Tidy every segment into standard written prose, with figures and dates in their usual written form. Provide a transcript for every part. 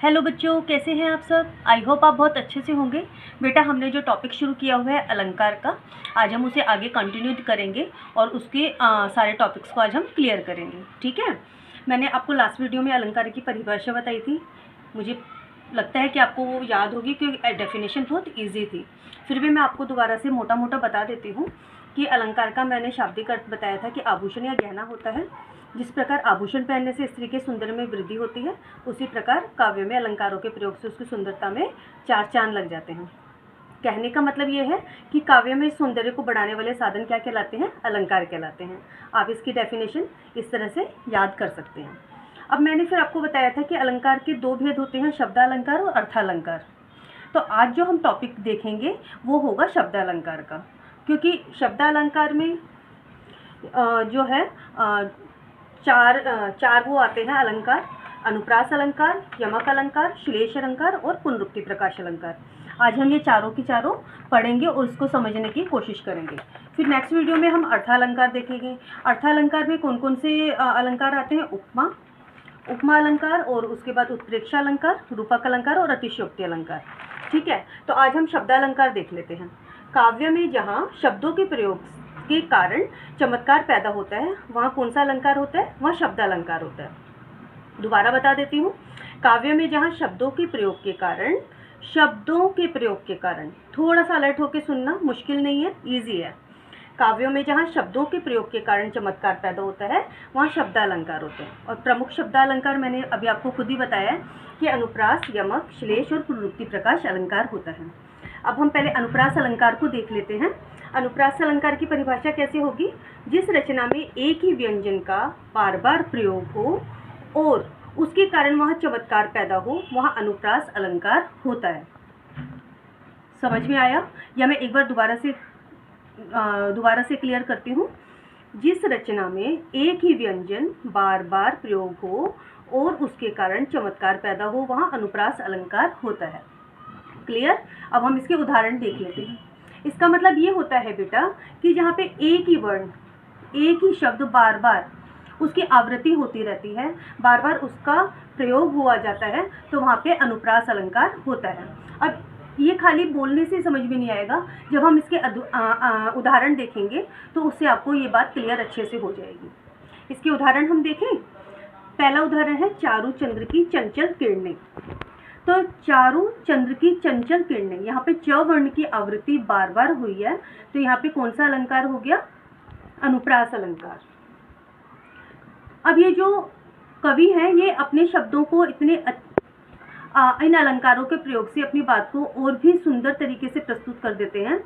Hello बच्चों, कैसे हैं आप सब। आई होप आप बहुत अच्छे से होंगे। बेटा, हमने जो टॉपिक शुरू किया हुआ है अलंकार का, आज हम उसे आगे कंटिन्यू करेंगे और उसके सारे टॉपिक्स को आज हम क्लियर करेंगे। ठीक है। मैंने आपको लास्ट वीडियो में अलंकार की परिभाषा बताई थी। मुझे लगता है कि आपको वो याद होगी क्योंकि डेफिनेशन बहुत ईजी थी। फिर भी मैं आपको दोबारा से मोटा मोटा बता देती हूँ कि अलंकार का मैंने शाब्दिक अर्थ बताया था कि आभूषण या गहना होता है। जिस प्रकार आभूषण पहनने से स्त्री के सुंदर में वृद्धि होती है, उसी प्रकार काव्य में अलंकारों के प्रयोग से उसकी सुंदरता में चार चांद लग जाते हैं। कहने का मतलब ये है कि काव्य में सौंदर्य को बढ़ाने वाले साधन क्या कहलाते हैं? अलंकार कहलाते हैं। आप इसकी डेफिनेशन इस तरह से याद कर सकते हैं। अब मैंने फिर आपको बताया था कि अलंकार के दो भेद होते हैं, शब्दालंकार और अर्थालंकार। तो आज जो हम टॉपिक देखेंगे वो होगा शब्दालंकार का, क्योंकि शब्दालंकार में जो है चार वो आते हैं अलंकार: अनुप्रास अलंकार, यमक अलंकार, श्लेष अलंकार और पुनरुक्ति प्रकाश अलंकार। आज हम ये चारों की चारों पढ़ेंगे और उसको समझने की कोशिश करेंगे। फिर नेक्स्ट वीडियो में हम अर्थालंकार देखेंगे। अर्थालंकार में कौन कौन से अलंकार आते हैं? उपमा अलंकार, और उसके बाद उत्प्रेक्षा अलंकार, रूपक अलंकार और अतिशयोक्ति अलंकार। ठीक है। तो आज हम शब्दालंकार देख लेते हैं। काव्य में जहाँ शब्दों के प्रयोग के कारण चमत्कार पैदा होता है, वहाँ कौन सा अलंकार होता है? वहाँ शब्दालंकार होता है। दोबारा बता देती हूँ। काव्य में जहाँ शब्दों के प्रयोग के कारण, थोड़ा सा अलर्ट होकर सुनना, मुश्किल नहीं है, ईजी है। काव्यों में जहाँ शब्दों के प्रयोग के कारण चमत्कार पैदा होता है, वहाँ शब्दालंकार होते हैं। और प्रमुख शब्दालंकार मैंने अभी आपको खुद ही बताया है कि अनुप्रास, यमक, श्लेष और पुनरुक्ति प्रकाश अलंकार होता है। अब हम पहले अनुप्रास अलंकार को देख लेते हैं। अनुप्रास अलंकार की परिभाषा कैसे होगी? जिस रचना में एक ही व्यंजन का बार बार प्रयोग हो और उसके कारण वहाँ चमत्कार पैदा हो, वहाँ अनुप्रास अलंकार होता है। समझ में आया? या मैं एक बार दोबारा से क्लियर करती हूँ। जिस रचना में एक ही व्यंजन बार बार प्रयोग हो और उसके कारण चमत्कार पैदा हो, वहाँ अनुप्रास अलंकार होता है। क्लियर? अब हम इसके उदाहरण देख लेते हैं। इसका मतलब ये होता है बेटा कि जहाँ पे एक ही वर्ण, एक ही शब्द बार बार उसकी आवृत्ति होती रहती है, बार बार उसका प्रयोग हुआ जाता है, तो वहाँ पे अनुप्रास अलंकार होता है। अब ये खाली बोलने से समझ में नहीं आएगा, जब हम इसके उदाहरण देखेंगे तो उससे आपको ये बात क्लियर अच्छे से हो जाएगी। इसके उदाहरण हम देखें। पहला उदाहरण है चारु चंद्र की चंचल किरणें। तो चारु चंद्र की चंचल किरणें, यहाँ पे च वर्ण की आवृत्ति बार बार हुई है, तो यहाँ पे कौन सा अलंकार हो गया? अनुप्रास अलंकार। अब ये जो कवि हैं, ये अपने शब्दों को इतने इन अलंकारों के प्रयोग से अपनी बात को और भी सुंदर तरीके से प्रस्तुत कर देते हैं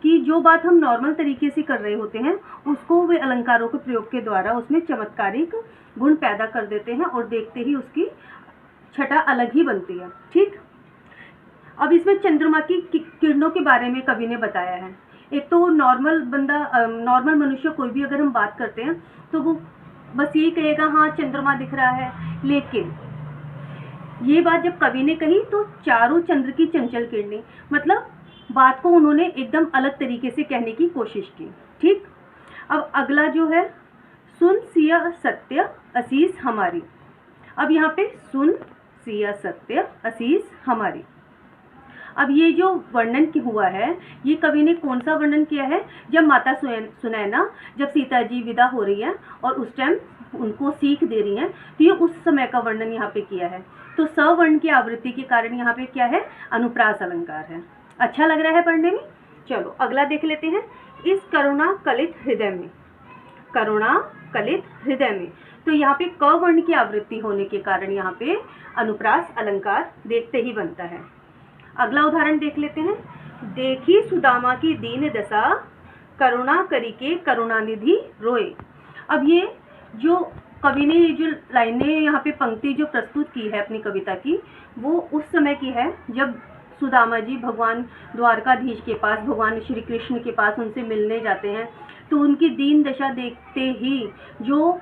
कि जो बात हम नॉर्मल तरीके से कर रहे होते हैं, उसको वे अलंकारों के प्रयोग के द्वारा उसमें चमत्कारिक गुण पैदा कर देते हैं और देखते ही उसकी छटा अलग ही बनती है। ठीक। अब इसमें चंद्रमा की किरणों के बारे में कवि ने बताया है। एक तो नॉर्मल नॉर्मल मनुष्य कोई भी अगर हम बात करते हैं तो वो बस यही कहेगा, हाँ चंद्रमा दिख रहा है। लेकिन ये बात जब कवि ने कही तो चारों चंद्र की चंचल किरणें, मतलब बात को उन्होंने एकदम अलग तरीके से कहने की कोशिश की। ठीक। अब अगला जो है, सुन सिया सत्य असीस हमारी। अब यहाँ पे सुन सिया सत्य असीस हमारी। अब ये जो वर्णन हुआ है, ये कवि ने कौन सा वर्णन किया है? जब माता सुनैना, जब सीता जी विदा हो रही हैं और उस टाइम उनको सीख दे रही हैं, तो ये उस समय का वर्णन यहाँ पे किया है। तो सवर्ण की आवृत्ति के कारण यहाँ पे क्या है? अनुप्रास अलंकार है। अच्छा लग रहा है पढ़ने में? चलो अगला देख लेते हैं। इस करुणा कलित हृदय में, करुणा कलित हृदय में, तो यहाँ पे क वर्ण की आवृत्ति होने के कारण यहाँ पे अनुप्रास अलंकार देखते ही बनता है। अगला उदाहरण देख लेते हैं। देखी सुदामा की दीन दशा, करुणा करी के करुणानिधि रोए। अब ये जो कवि ने ये जो लाइनें यहाँ पे पंक्ति जो प्रस्तुत की है अपनी कविता की, वो उस समय की है जब सुदामा जी भगवान द्वारकाधीश के पास, भगवान श्री कृष्ण के पास उनसे मिलने जाते हैं, तो उनकी दीन दशा देखते ही जो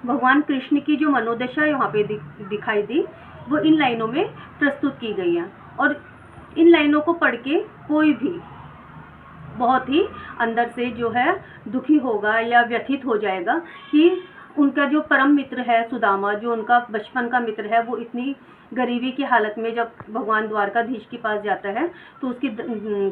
भगवान कृष्ण की जो मनोदशा यहाँ पे दिखाई दी, वो इन लाइनों में प्रस्तुत की गई है। और इन लाइनों को पढ़ के कोई भी बहुत ही अंदर से जो है दुखी होगा या व्यथित हो जाएगा कि उनका जो परम मित्र है सुदामा, जो उनका बचपन का मित्र है, वो इतनी गरीबी की हालत में जब भगवान द्वारकाधीश के पास जाता है तो उसकी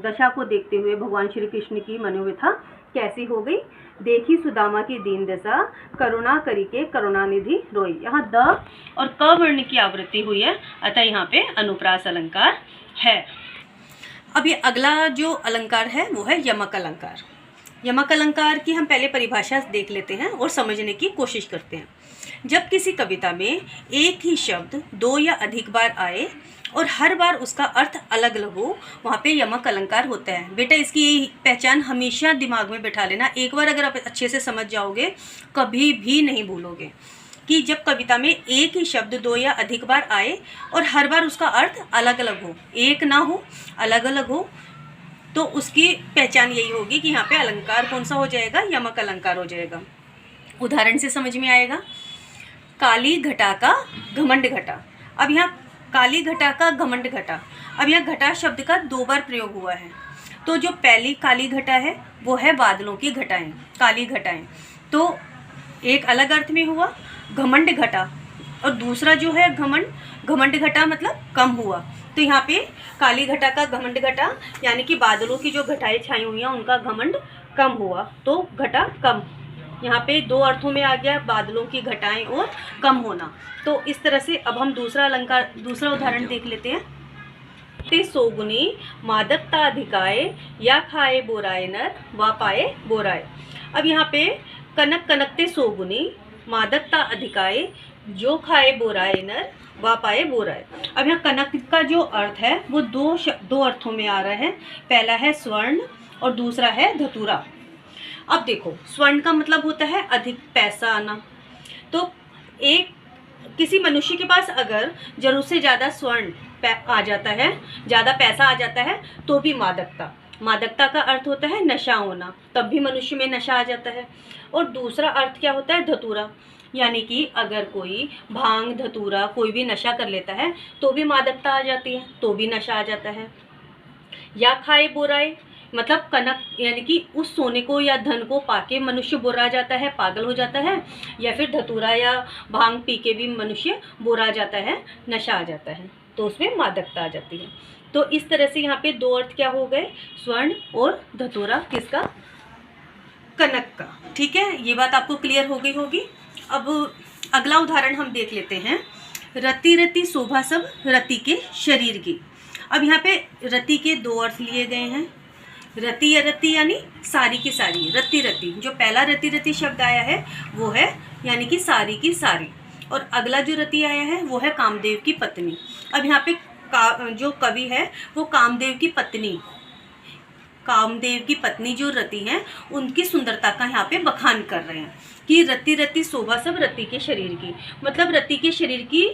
दशा को देखते हुए भगवान श्री कृष्ण की मनोव्यथा कैसी हो गई। देखी सुदामा की दीन दशा, करुणा करी के करुणानिधि रोई। यहाँ द और क वर्ण की आवृत्ति हुई है, अतः यहाँ पे अनुप्रास अलंकार है। अब ये अगला जो अलंकार है वो है यमक अलंकार। यमक अलंकार की हम पहले परिभाषा देख लेते हैं और समझने की कोशिश करते हैं। जब किसी कविता में एक ही शब्द दो या अधिक बार आए और हर बार उसका अर्थ अलग अलग हो, वहाँ पे यमक अलंकार होता है। बेटा इसकी पहचान हमेशा दिमाग में बैठा लेना, एक बार अगर आप अच्छे से समझ जाओगे कभी भी नहीं भूलोगे कि जब कविता में एक ही शब्द दो या अधिक बार आए और हर बार उसका अर्थ अलग अलग हो, एक ना हो अलग अलग हो, तो उसकी पहचान यही होगी कि यहाँ पे अलंकार कौन सा हो जाएगा, यमक अलंकार हो जाएगा। उदाहरण से समझ में आएगा। काली घटा का घमंड घटा। अब यहाँ काली घटा का घमंड घटा, अब यहाँ घटा शब्द का दो बार प्रयोग हुआ है। तो जो पहली काली घटा है वो है बादलों की घटाएं, काली घटाएं, तो एक अलग अर्थ में हुआ। घमंड घटा और दूसरा जो है घमंड घटा मतलब कम हुआ। तो यहाँ पे काली घटा का घमंड घटा यानी कि बादलों की जो घटाएं छाई हुई हैं उनका घमंड कम हुआ, तो घटा कम। यहाँ पे दो अर्थों में आ गया, बादलों की घटाएं और कम होना। तो इस तरह से अब हम दूसरा उदाहरण देख लेते हैं। ते सोगुनी मादकता अधिकाए, या खाए बोराए नर वा पाए बोराए। अब यहाँ पे कनक कनकते सोगुनी मादकता अधिकाए, जो खाए बोराए नर वा पाए बोराए। अब यहाँ कनक का जो अर्थ है वो दो अर्थों में आ रहा है। पहला है स्वर्ण और दूसरा है धतूरा। अब देखो स्वर्ण का मतलब होता है अधिक पैसा आना। तो किसी मनुष्य के पास अगर जरूरत से ज़्यादा स्वर्ण आ जाता है, ज़्यादा पैसा आ जाता है, तो भी मादकता का अर्थ होता है नशा होना, तब भी मनुष्य में नशा आ जाता है। और दूसरा अर्थ क्या होता है, धतूरा, यानी कि अगर कोई भांग धतूरा कोई भी नशा कर लेता है तो भी मादकता आ जाती है, तो भी नशा आ जाता है। या खाए बोराए मतलब कनक यानी कि उस सोने को या धन को पाके मनुष्य बुरा जाता है, पागल हो जाता है, या फिर धतूरा या भांग पी के भी मनुष्य बुरा जाता है, नशा आ जाता है, तो उसमें मादकता आ जाती है। तो इस तरह से यहाँ पे दो अर्थ क्या हो गए, स्वर्ण और धतूरा, किसका, कनक का। ठीक है, ये बात आपको क्लियर हो गई होगी। अब अगला उदाहरण हम देख लेते हैं। रति रति शोभा सब रति के शरीर की। अब यहाँ पे रति के दो अर्थ लिए गए हैं। रति या रति यानी सारी की सारी, रति रति, जो पहला रति रति शब्द आया है वो है यानी कि सारी की सारी, और अगला जो रति आया है वो है कामदेव की पत्नी। अब यहाँ पे जो कवि है वो कामदेव की पत्नी जो रति हैं उनकी सुंदरता का यहाँ पे बखान कर रहे हैं कि रति रति शोभा सब रति के शरीर की, मतलब रति के शरीर की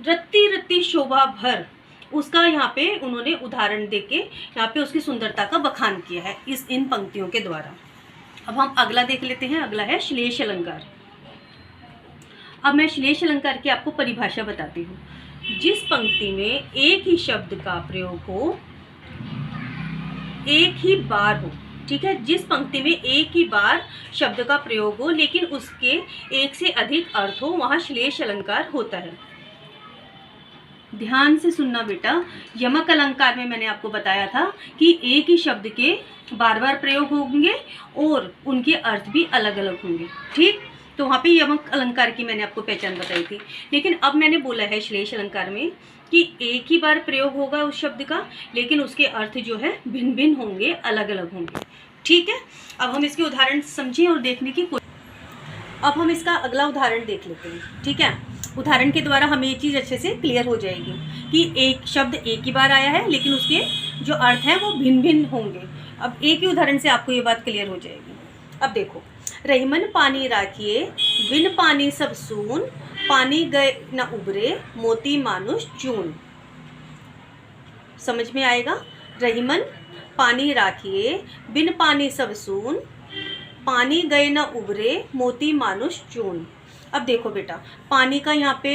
रति रति शोभा भर, उसका यहाँ पे उन्होंने उदाहरण देके यहाँ पे उसकी सुंदरता का बखान किया है इन पंक्तियों के द्वारा। अब हम अगला देख लेते हैं। अगला है श्लेष अलंकार। अब मैं श्लेष अलंकार की आपको परिभाषा बताती हूँ। जिस पंक्ति में एक ही शब्द का प्रयोग हो, एक ही बार हो, ठीक है, जिस पंक्ति में एक ही बार शब्द का प्रयोग हो लेकिन उसके एक से अधिक अर्थ हो, वहाँ श्लेष अलंकार होता है। ध्यान से सुनना बेटा, यमक अलंकार में मैंने आपको बताया था कि एक ही शब्द के बार बार प्रयोग होंगे और उनके अर्थ भी अलग अलग होंगे, ठीक। तो वहाँ पे यमक अलंकार की मैंने आपको पहचान बताई थी। लेकिन अब मैंने बोला है श्लेष अलंकार में कि एक ही बार प्रयोग होगा उस शब्द का, लेकिन उसके अर्थ जो है भिन्न भिन्न होंगे, अलग अलग होंगे, ठीक है। अब हम इसके उदाहरण समझें और देखने की कोशिश। अब हम इसका अगला उदाहरण देख लेते हैं, ठीक है। उदाहरण के द्वारा हमें ये चीज़ अच्छे से क्लियर हो जाएगी कि एक शब्द एक ही बार आया है लेकिन उसके जो अर्थ हैं वो भिन्न भिन्न होंगे। अब एक ही उदाहरण से आपको ये बात क्लियर हो जाएगी। अब देखो, रहीमन पानी राखिए बिन पानी सब सून, पानी गए न उबरे मोती मानुष चून। समझ में आएगा। रहीमन पानी राखिए बिन पानी सब सून, पानी गए न उबरे मोती मानुष चून। अब देखो बेटा, पानी का यहाँ पे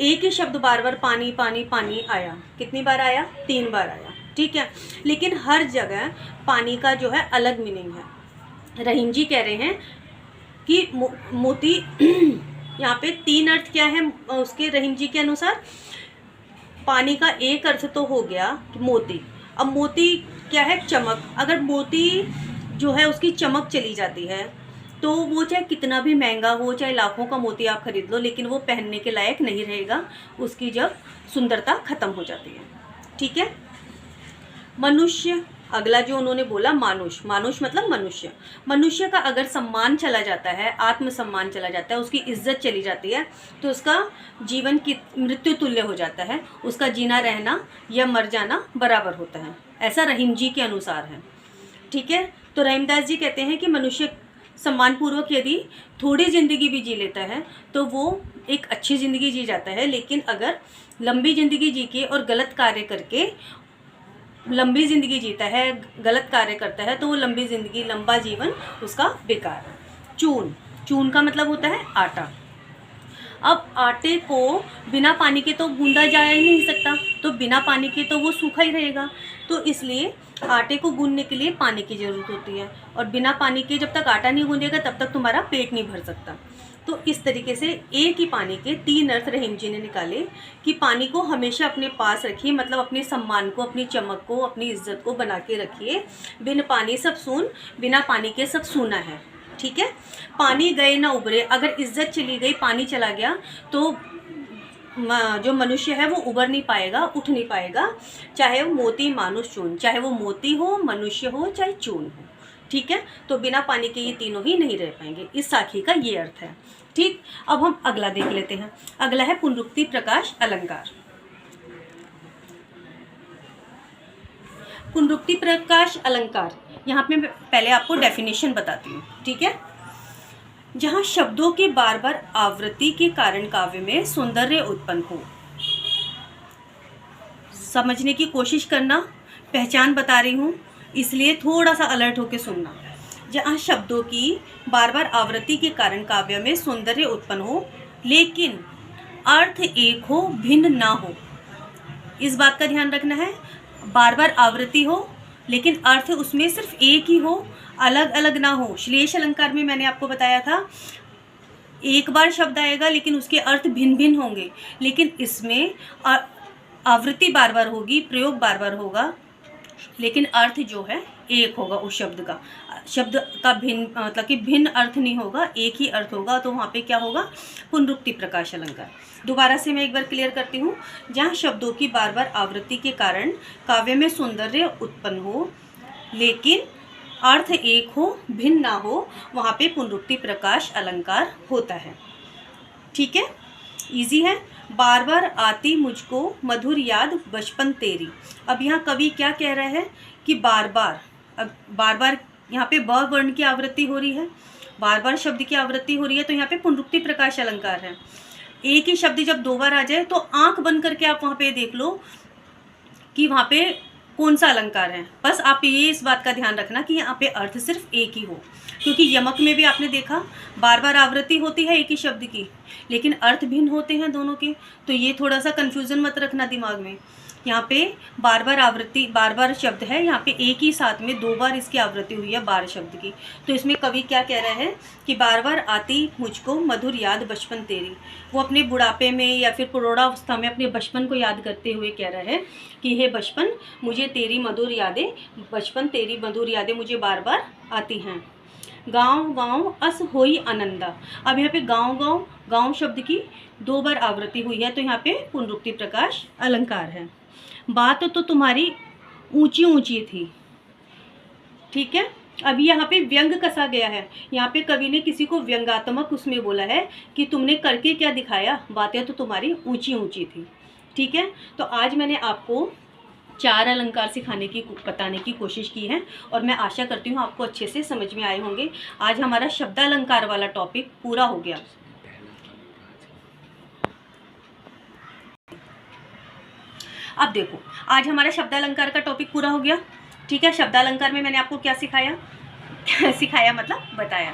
एक ही शब्द बार बार पानी पानी पानी आया, कितनी बार आया, 3 बार आया, ठीक है। लेकिन हर जगह पानी का जो है अलग मीनिंग है। रहीम जी कह रहे हैं कि मोती यहाँ पे 3 अर्थ क्या है उसके, रहीम जी के अनुसार। पानी का एक अर्थ तो हो गया मोती। अब मोती क्या है, चमक। अगर मोती जो है उसकी चमक चली जाती है तो वो चाहे कितना भी महंगा हो, चाहे लाखों का मोती आप खरीद लो, लेकिन वो पहनने के लायक नहीं रहेगा, उसकी जब सुंदरता खत्म हो जाती है। ठीक है। मनुष्य, अगला जो उन्होंने बोला मानुष, मानुष मतलब मनुष्य। मनुष्य का अगर सम्मान चला जाता है, आत्मसम्मान चला जाता है, उसकी इज्जत चली जाती है, तो उसका जीवन की मृत्यु तुल्य हो जाता है, उसका जीना रहना या मर जाना बराबर होता है। ऐसा रहीम जी के अनुसार है। ठीक है। तो रहीमदास जी कहते हैं कि मनुष्य सम्मानपूर्वक यदि थोड़ी ज़िंदगी भी जी लेता है तो वो एक अच्छी ज़िंदगी जी जाता है, लेकिन अगर लंबी ज़िंदगी जी के और गलत कार्य करके लंबी ज़िंदगी जीता है, गलत कार्य करता है, तो वो लंबी ज़िंदगी, लंबा जीवन उसका बेकार है। चून, चून का मतलब होता है आटा। अब आटे को बिना पानी के तो गूंदा जा ही नहीं सकता, तो बिना पानी के तो वो सूखा ही रहेगा। तो इसलिए आटे को गूंदने के लिए पानी की ज़रूरत होती है, और बिना पानी के जब तक आटा नहीं गूंदेगा तब तक तुम्हारा पेट नहीं भर सकता। तो इस तरीके से एक ही पानी के 3 अर्थ रहीम जी ने निकाले कि पानी को हमेशा अपने पास रखिए, मतलब अपने सम्मान को, अपनी चमक को, अपनी इज्जत को बना के रखिए। बिन पानी सब सून, बिना पानी के सब सूना है। ठीक है। पानी गए ना उभरे, अगर इज्जत चली गई, पानी चला गया, तो जो मनुष्य है वो उबर नहीं पाएगा, उठ नहीं पाएगा, चाहे वो मोती मानुष चून, चाहे वो मोती हो, मनुष्य हो, चाहे चून हो। ठीक है। तो बिना पानी के ये तीनों ही नहीं रह पाएंगे। इस साखी का ये अर्थ है। ठीक। अब हम अगला देख लेते हैं। अगला है पुनरुक्ति प्रकाश अलंकार। पुनरुक्ति प्रकाश अलंकार, यहाँ पे मैं पहले आपको डेफिनेशन बताती हूँ। ठीक है। जहाँ शब्दों की बार बार आवृत्ति के कारण काव्य में सौंदर्य उत्पन्न हो। समझने की कोशिश करना, पहचान बता रही हूँ, इसलिए थोड़ा सा अलर्ट होकर सुनना। जहाँ शब्दों की बार बार आवृत्ति के कारण काव्य में सौंदर्य उत्पन्न हो, लेकिन अर्थ एक हो, भिन्न ना हो। इस बात का ध्यान रखना है। बार बार आवृत्ति हो लेकिन अर्थ उसमें सिर्फ एक ही हो, अलग अलग ना हो। श्लेष अलंकार में मैंने आपको बताया था, एक बार शब्द आएगा लेकिन उसके अर्थ भिन्न भिन्न होंगे, लेकिन इसमें आवृत्ति बार बार होगी, प्रयोग बार बार होगा, लेकिन अर्थ जो है एक होगा। उस शब्द का भिन्न, मतलब कि भिन्न अर्थ नहीं होगा, एक ही अर्थ होगा। तो वहाँ पे क्या होगा, पुनरुक्ति प्रकाश अलंकार। दोबारा से मैं एक बार क्लियर करती हूँ। जहाँ शब्दों की बार बार आवृत्ति के कारण काव्य में सौंदर्य उत्पन्न हो, लेकिन अर्थ एक हो, भिन्न ना हो, वहाँ पे पुनरुक्ति प्रकाश अलंकार होता है। ठीक है। इजी है। बार बार आती मुझको मधुर याद बचपन तेरी। अब यहाँ कवि क्या कह रहा है कि बार बार, अब बार बार यहाँ पे ब वर्ण की आवृत्ति हो रही है, बार बार शब्द की आवृत्ति हो रही है, तो यहाँ पे पुनरुक्ति प्रकाश अलंकार है। एक ही शब्द जब 2 बार आ जाए तो आंख बंद करके आप वहाँ पे देख लो कि वहाँ पे कौन सा अलंकार है। बस आप ये इस बात का ध्यान रखना कि यहाँ पे अर्थ सिर्फ एक ही हो, क्योंकि यमक में भी आपने देखा बार बार आवृत्ति होती है एक ही शब्द की, लेकिन अर्थ भिन्न होते हैं दोनों के। तो ये थोड़ा सा कन्फ्यूज़न मत रखना दिमाग में। यहाँ पे बार बार आवृत्ति, बार बार शब्द है, यहाँ पे एक ही साथ में 2 बार इसकी आवृत्ति हुई है बार शब्द की। तो इसमें कवि क्या कह रहा है कि बार बार आती मुझको मधुर याद बचपन तेरी। वो अपने बुढ़ापे में या फिर प्रौढ़ावस्था में अपने बचपन को याद करते हुए कह रहा है कि हे बचपन, मुझे तेरी मधुर यादें, बचपन तेरी मधुर यादें मुझे बार बार आती हैं। गाँव गाँव अस होई आनंदा। अब यहाँ पे गाँव गाँव, गाँव शब्द की 2 बार आवृत्ति हुई है, तो यहाँ पे पुनरुक्ति प्रकाश अलंकार है। बात तो तुम्हारी ऊंची ऊंची थी। ठीक है। अभी यहाँ पे व्यंग कसा गया है। यहाँ पे कवि ने किसी को व्यंगात्मक उसमें बोला है कि तुमने करके क्या दिखाया, बातें तो तुम्हारी ऊंची ऊंची थी। ठीक है। तो आज मैंने आपको 4 अलंकार सिखाने की, बताने की कोशिश की है, और मैं आशा करती हूँ आपको अच्छे से समझ में आए होंगे। आज हमारा शब्दालंकार वाला टॉपिक पूरा हो गया। अब देखो, आज हमारा शब्दालंकार का टॉपिक पूरा हो गया। ठीक है। शब्दालंकार में मैंने आपको क्या सिखाया सिखाया मतलब बताया।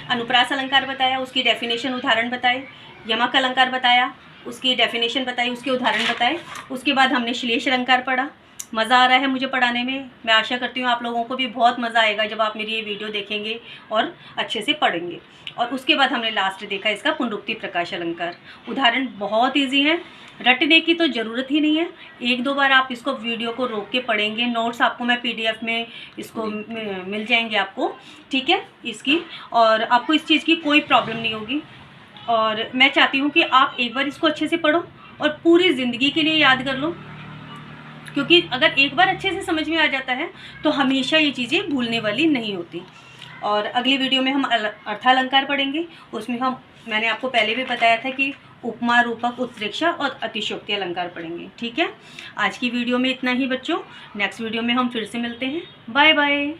अनुप्रास अलंकार बताया, उसकी डेफिनेशन, उदाहरण बताए। यमक अलंकार बताया, उसकी डेफिनेशन बताई, उसके उदाहरण बताए। उसके बाद हमने श्लेष अलंकार पढ़ा। मज़ा आ रहा है मुझे पढ़ाने में। मैं आशा करती हूँ आप लोगों को भी बहुत मज़ा आएगा जब आप मेरी ये वीडियो देखेंगे और अच्छे से पढ़ेंगे। और उसके बाद हमने लास्ट देखा इसका पुनरुक्ति प्रकाश अलंकार। उदाहरण बहुत ईजी हैं, रटने की तो ज़रूरत ही नहीं है। एक दो बार आप इसको वीडियो को रोक के पढ़ेंगे, नोट्स आपको मैं PDF में इसको मिल जाएंगे आपको, ठीक है इसकी, और आपको इस चीज़ की कोई प्रॉब्लम नहीं होगी। और मैं चाहती हूँ कि आप एक बार इसको अच्छे से पढ़ो और पूरी ज़िंदगी के लिए याद कर लो, क्योंकि अगर एक बार अच्छे से समझ में आ जाता है तो हमेशा ये चीज़ें भूलने वाली नहीं होती। और अगली वीडियो में हम अर्थालंकार पढ़ेंगे। उसमें मैंने आपको पहले भी बताया था कि उपमा, रूपक, उत्प्रेक्षा और अतिशयोक्ति अलंकार पढ़ेंगे, ठीक है। आज की वीडियो में इतना ही बच्चों, नेक्स्ट वीडियो में हम फिर से मिलते हैं। Bye bye.